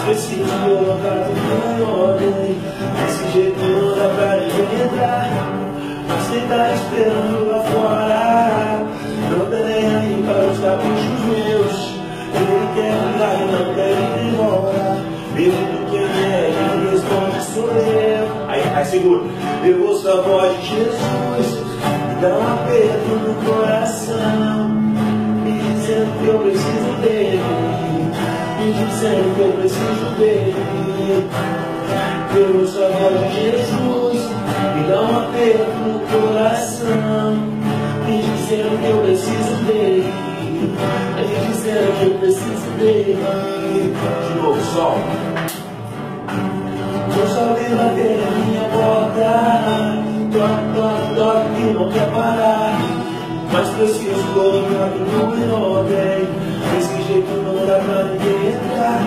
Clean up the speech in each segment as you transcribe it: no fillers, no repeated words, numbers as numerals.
preciso colocar tudo em ordem. Desse jeito não dá pra ninguém entrar. Mas quem tá esperando lá fora não tá nem aí para os caprichos meus. Ele quer mudar e não quer ir embora. Pergunto quem é, ele responde sou eu. Aí segura. Eu ouço a voz de Jesus e dá um aperto no coração, me dizendo que eu preciso dele, me dizendo que eu preciso dele. Eu ouço a voz de Jesus e dá um aperto no coração, me dizendo que eu preciso dele, me dizendo que eu preciso dele. De novo, sol. Eu só vi bater na minha porta, toque, toque, toque que não quer parar. Mas preciso colocar tudo em ordem. Desse jeito não dá pra ninguém entrar.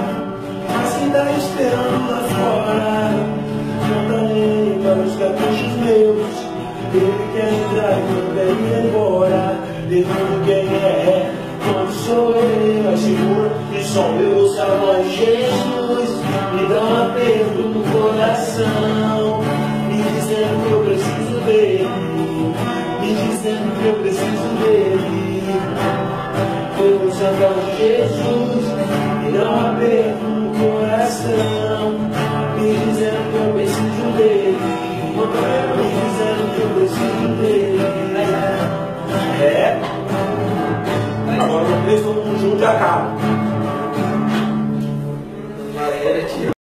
Mas quem tá esperando lá fora não tá nem para os caprichos meus. Ele quer entrar e não quer ir embora. Pergunto quem é, quando sou eu. Aí segura e som, eu ouço a voz de Jesus, me dá um aperto no coração, me dizendo que eu preciso dele, me dizendo que eu preciso dele. Eu ouço a voz de Jesus, me dá um aperto no coração, me dizendo que eu preciso dele, me dizendo que eu preciso dele. É. Agora no texto todo mundo junto e acaba.